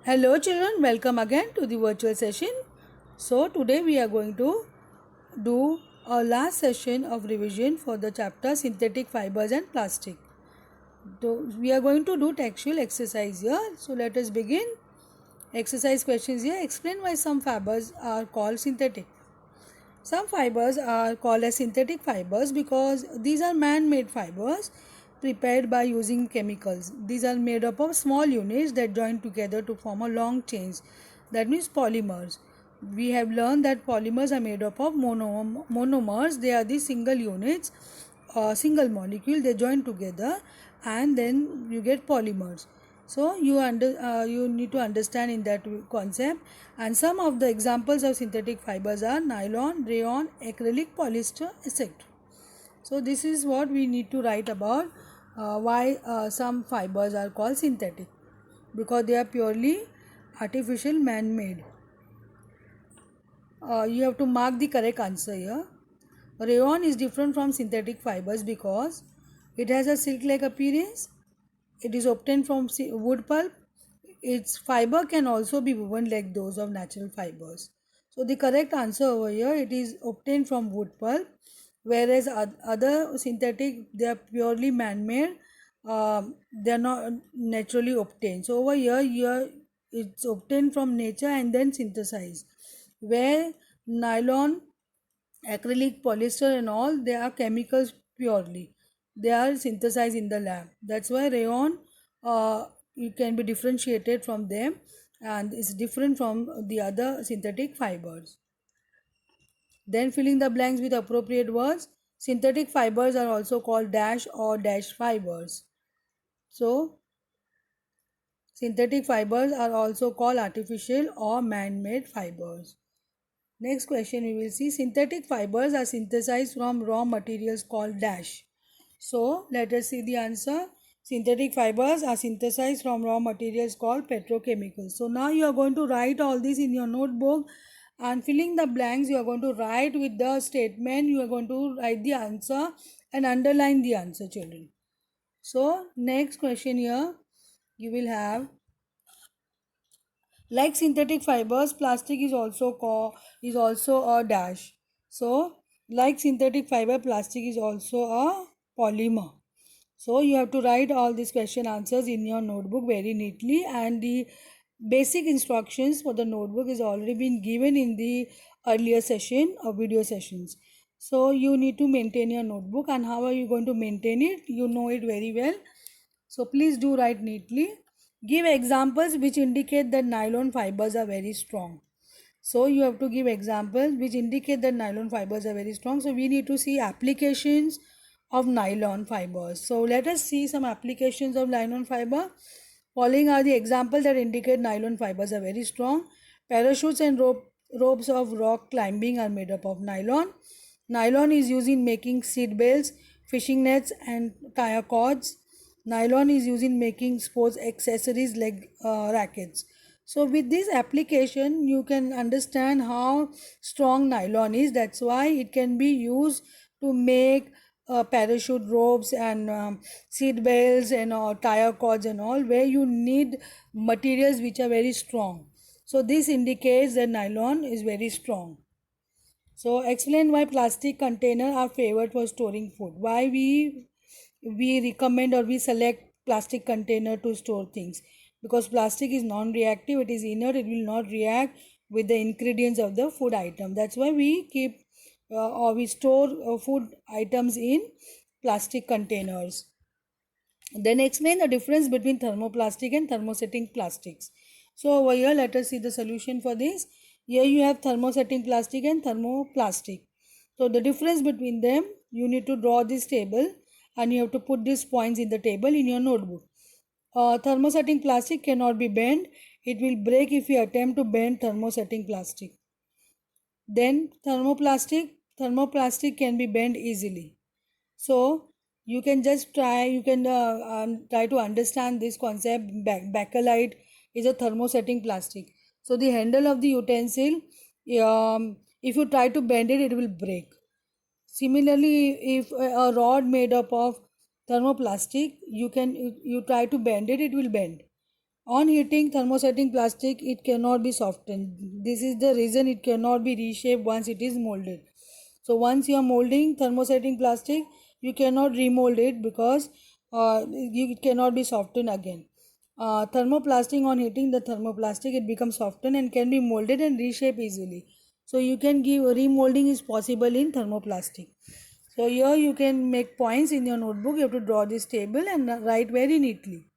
Hello children, welcome again to the virtual session. So today we are going to do our last session of revision for the chapter synthetic fibers and plastic. So we are going to do textual exercise here. So let us begin. Exercise questions here. Explain why some fibers are called synthetic. Some fibers are called as synthetic fibers because these are man-made fibers prepared by using chemicals. These are made up of small units that join together to form a long chains. That means polymers. We have learned that polymers are made up of monomers. They are the single units, single molecule. They join together and then you get polymers. So you need to understand in that concept. And some of the examples of synthetic fibers are nylon, rayon, acrylic, polyester, etc. So this is what we need to write about why some fibers are called synthetic, because they are purely artificial, man-made. You have to mark the correct answer here. Rayon is different from synthetic fibers because it has a silk-like appearance. It is obtained from wood pulp. Its fiber can also be woven like those of natural fibers. So the correct answer over here, it is obtained from wood pulp, whereas other synthetic, they are purely man-made. They are not naturally obtained. So over here it's obtained from nature and then synthesized. Where nylon, acrylic, polyester and all, they are chemicals purely. They are synthesized in the lab. That's why rayon, it can be differentiated from them and is different from the other synthetic fibers. Then filling the blanks with appropriate words. Synthetic fibers are also called dash or dash fibers. So synthetic fibers are also called artificial or man-made fibers. Next question we will see, synthetic fibers are synthesized from raw materials called dash. So let us see the answer. Synthetic fibers are synthesized from raw materials called petrochemicals. So now you are going to write all this in your notebook, and filling the blanks you are going to write with the statement. You are going to write the answer and underline the answer, children. So next question here you will have, like synthetic fibers, plastic is also a dash. So like synthetic fiber, plastic is also a polymer. So you have to write all these question answers in your notebook very neatly, and the basic instructions for the notebook is already been given in the earlier session or video sessions. So you need to maintain your notebook, and how are you going to maintain it? You know it very well. So please do write neatly. Give examples which indicate that nylon fibers are very strong. So you have to give examples which indicate that nylon fibers are very strong. So we need to see applications of nylon fibers. So let us see some applications of nylon fiber. Following are the examples that indicate nylon fibers are very strong. Parachutes and ropes of rock climbing are made up of nylon. Nylon is used in making seat belts, fishing nets and tire cords. Nylon is used in making sports accessories like rackets. So with this application you can understand how strong nylon is. That's why it can be used to make parachute ropes and seat belts and tire cords and all, where you need materials which are very strong. So this indicates that nylon is very strong. So explain why plastic container are favored for storing food. Why we recommend or we select plastic container to store things, because plastic is non-reactive, it is inert, it will not react with the ingredients of the food item. That's why we keep or we store food items in plastic containers. Then explain the difference between thermoplastic and thermosetting plastics. So over here let us see the solution for this. Here you have thermosetting plastic and thermoplastic. So the difference between them, you need to draw this table and you have to put these points in the table in your notebook. Thermosetting plastic cannot be bent. It will break if you attempt to bend thermosetting plastic. Then thermoplastic can be bent easily. So you can just try, you can try to understand this concept. Bakelite is a thermosetting plastic. So the handle of the utensil, if you try to bend it, it will break. Similarly, if a rod made up of thermoplastic, you try to bend it, it will bend. On heating thermosetting plastic, it cannot be softened. This is the reason it cannot be reshaped once it is molded. So once you are molding thermosetting plastic, you cannot remold it because it cannot be softened again. Thermoplastic, on heating the thermoplastic, it becomes softened and can be molded and reshaped easily. So you can give remolding is possible in thermoplastic. So here you can make points in your notebook. You have to draw this table and write very neatly.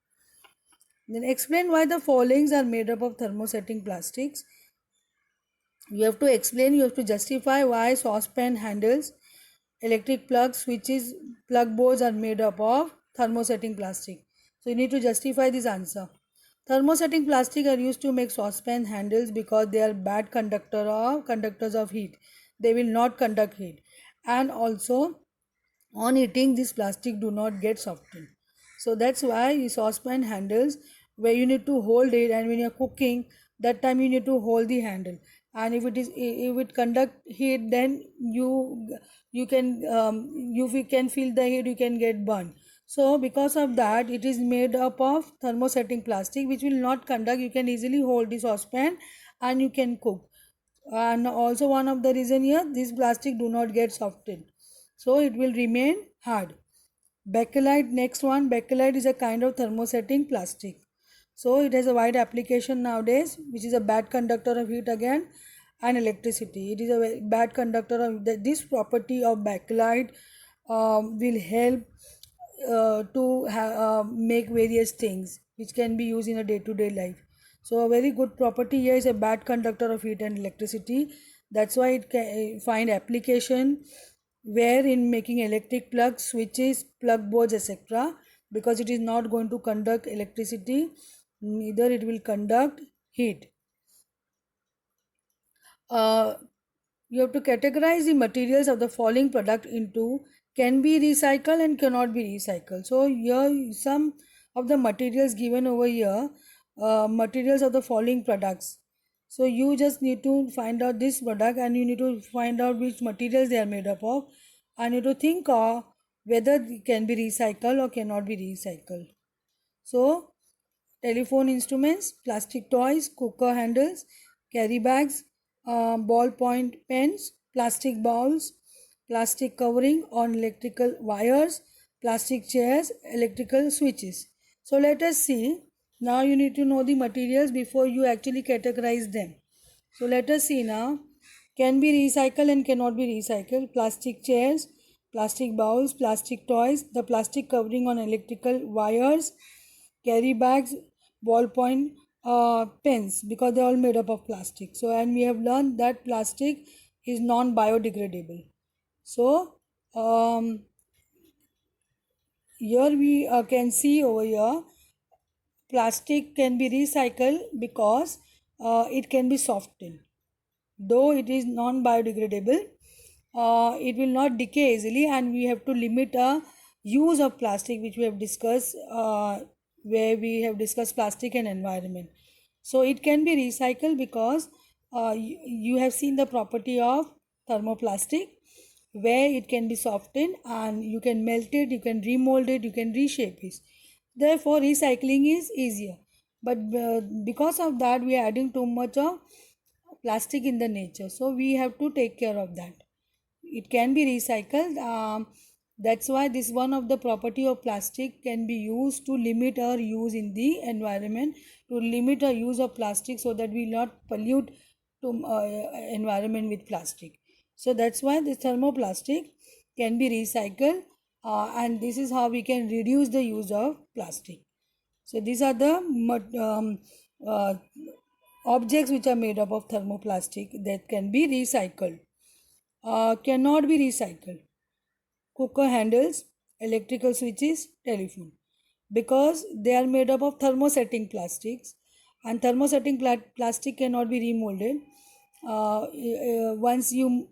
Then explain why the followings are made up of thermosetting plastics. You have to explain, you have to justify why saucepan handles, electric plugs, switches, plug boards are made up of thermosetting plastic. So you need to justify this answer. Thermosetting plastic are used to make saucepan handles because they are bad conductors of heat. They will not conduct heat. And also on heating this plastic do not get softened. So that's why the saucepan handles, where you need to hold it, and when you're cooking that time you need to hold the handle, and if it conduct heat, then you can you can feel the heat, you can get burned. So because of that, it is made up of thermosetting plastic which will not conduct. You can easily hold the saucepan and you can cook. And also one of the reason here, this plastic do not get softened, so it will remain hard. Bakelite, next one, bakelite is a kind of thermosetting plastic. So it has a wide application nowadays, which is a bad conductor of heat again and electricity. It is a bad conductor of this property of bakelite will help to make various things which can be used in a day-to-day life. So a very good property here is a bad conductor of heat and electricity. That's why it can find application where in making electric plugs, switches, plug boards, etc. Because it is not going to conduct electricity, neither it will conduct heat. Uh, you have to categorize the materials of the following product into can be recycled and cannot be recycled. So here some of the materials given over here, materials of the following products. So you just need to find out this product and you need to find out which materials they are made up of, and you need to think of whether it can be recycled or cannot be recycled. So telephone instruments, plastic toys, cooker handles, carry bags, ballpoint pens, plastic bowls, plastic covering on electrical wires, plastic chairs, electrical switches. So let us see. Now you need to know the materials before you actually categorize them. So let us see now. Can be recycled and cannot be recycled. Plastic chairs, plastic bowls, plastic toys, the plastic covering on electrical wires, carry bags, ballpoint pens, because they are all made up of plastic. So and we have learned that plastic is non-biodegradable. So here we can see over here plastic can be recycled because it can be softened. Though it is non-biodegradable, it will not decay easily, and we have to limit a use of plastic, which we have discussed, where we have discussed plastic and environment. So it can be recycled because you have seen the property of thermoplastic, where it can be softened and you can melt it, you can remold it, you can reshape it. Therefore recycling is easier, but because of that we are adding too much of plastic in the nature, so we have to take care of that. It can be recycled. That's why this one of the property of plastic can be used to limit our use in the environment, to limit our use of plastic so that we not pollute to environment with plastic. So that's why this thermoplastic can be recycled, and this is how we can reduce the use of plastic. So these are the uh, objects which are made up of thermoplastic that can be recycled. Cannot be recycled: cooker handles, electrical switches, telephone, because they are made up of thermosetting plastics, and thermosetting plastic cannot be remolded. Once you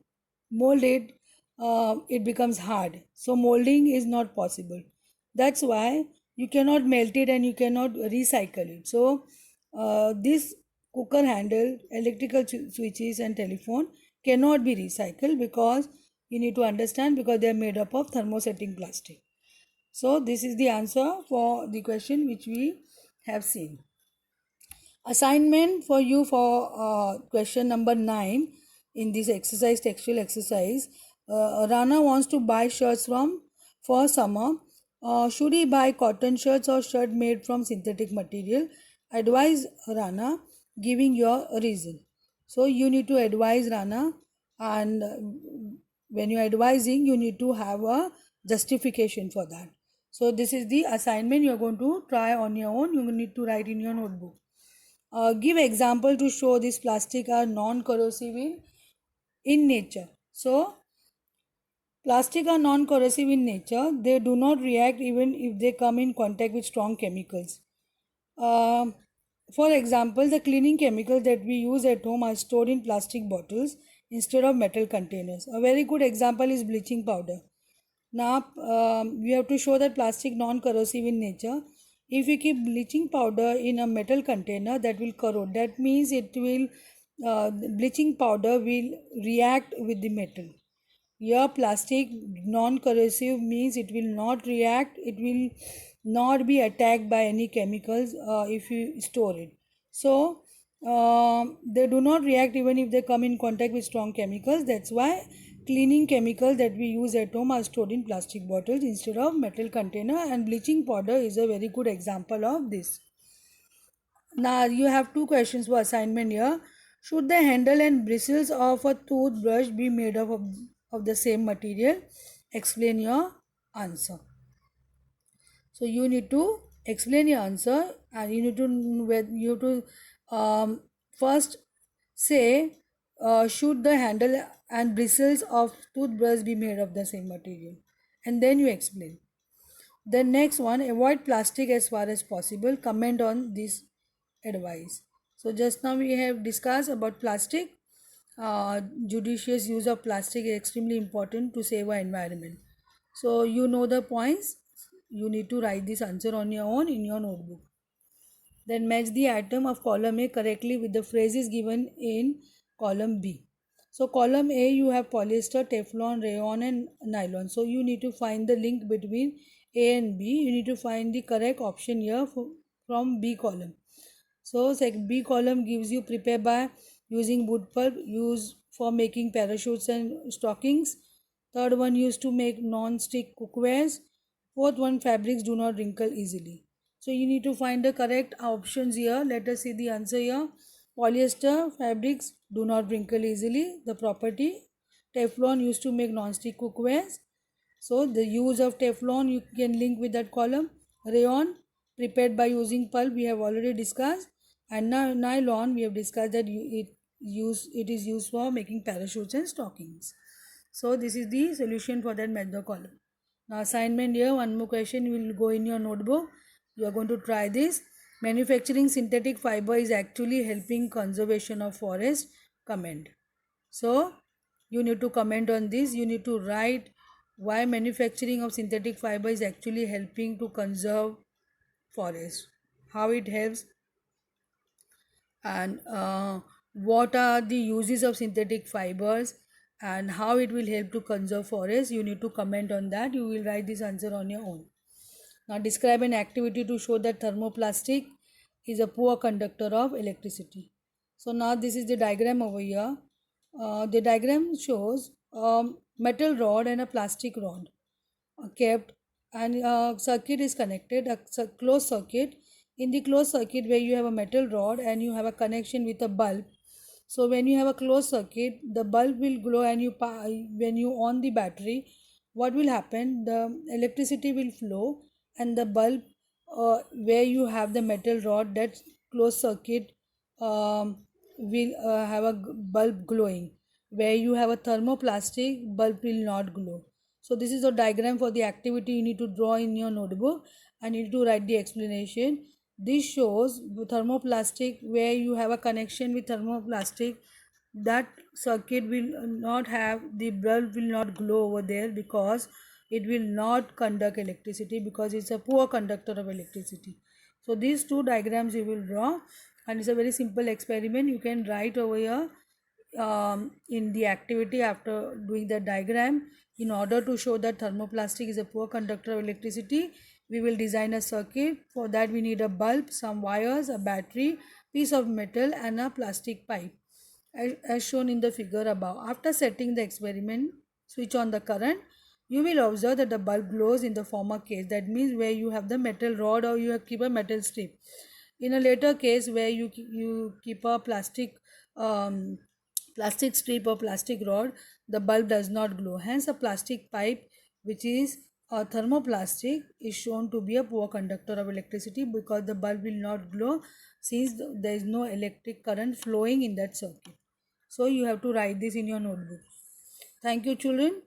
mold it, it becomes hard, so molding is not possible. That's why you cannot melt it and you cannot recycle it. So this cooker handle, electrical switches and telephone cannot be recycled because you need to understand, because they are made up of thermosetting plastic. So this is the answer for the question which we have seen. Assignment for you for question number 9 in this exercise, textual exercise. Rana wants to buy shirts from for summer. Should he buy cotton shirts or shirt made from synthetic material? Advise Rana, giving your reason. So you need to advise Rana, and when you're advising, you need to have a justification for that. So this is the assignment you're going to try on your own. You need to write in your notebook. Give example to show this plastic are non-corrosive in nature. So plastic are non-corrosive in nature. They do not react even if they come in contact with strong chemicals. Um for example, the cleaning chemicals that we use at home are stored in plastic bottles instead of metal containers. A very good example is bleaching powder. Now, we have to show that plastic non-corrosive in nature. If we keep bleaching powder in a metal container, that will corrode. That means it will bleaching powder will react with the metal. Here, plastic non-corrosive means it will not react. It will not be attacked by any chemicals if you store it. So, they do not react even if they come in contact with strong chemicals. That's why cleaning chemicals that we use at home are stored in plastic bottles instead of metal container, and bleaching powder is a very good example of this. Now you have two questions for assignment here. Should the handle and bristles of a toothbrush be made of the same material? Explain your answer. So you need to explain your answer, and you have to first say should the handle and bristles of toothbrush be made of the same material, and then you explain. The next one, avoid plastic as far as possible. Comment on this advice. So just now we have discussed about plastic. Judicious use of plastic is extremely important to save our environment. So you know the points. You need to write this answer on your own in your notebook. Then match the item of column A correctly with the phrases given in column B. So column A you have polyester, Teflon, rayon and nylon. So you need to find the link between A and B. You need to find the correct option here from B column. So B column gives you prepare by using wood pulp used for making parachutes and stockings. Third one used to make non-stick cookwares. Fourth one, fabrics do not wrinkle easily. So you need to find the correct options here. Let us see the answer here. Polyester fabrics do not wrinkle easily. The property. Teflon used to make non-stick cookwares. So the use of Teflon you can link with that column. Rayon prepared by using pulp we have already discussed, and now nylon we have discussed that it is used for making parachutes and stockings. So this is the solution for that method column. Now assignment here, one more question will go in your notebook. You are going to try this. Manufacturing synthetic fiber is actually helping conservation of forest. Comment. So you need to comment on this. You need to write why manufacturing of synthetic fiber is actually helping to conserve forest, how it helps, and what are the uses of synthetic fibers, and how it will help to conserve forest. You need to comment on that. You will write this answer on your own. Now describe an activity to show that thermoplastic is a poor conductor of electricity. So now this is the diagram over here. The diagram shows a metal rod and a plastic rod kept, and a circuit is connected, a closed circuit. In the closed circuit where you have a metal rod and you have a connection with a bulb, so when you have a closed circuit the bulb will glow, and when you on the battery, what will happen, the electricity will flow, and the bulb where you have the metal rod, that closed circuit will have a bulb glowing. Where you have a thermoplastic, bulb will not glow. So this is a diagram for the activity you need to draw in your notebook, and you need to write the explanation. This shows thermoplastic where you have a connection with thermoplastic, that circuit will not have, the bulb will not glow over there because it will not conduct electricity, because it's a poor conductor of electricity. So these two diagrams you will draw, and it's a very simple experiment you can write over here in the activity after doing the diagram. In order to show that thermoplastic is a poor conductor of electricity, we will design a circuit. For that we need a bulb, some wires, a battery piece of metal and a plastic pipe as shown in the figure above. After setting the experiment, switch on the current. You will observe that the bulb glows in the former case. That means where you have the metal rod or you keep a metal strip. In a later case where you keep a um, plastic strip or plastic rod, the bulb does not glow. Hence, a plastic pipe, which is a thermoplastic, is shown to be a poor conductor of electricity because the bulb will not glow since there is no electric current flowing in that circuit. So, you have to write this in your notebook. Thank you, children.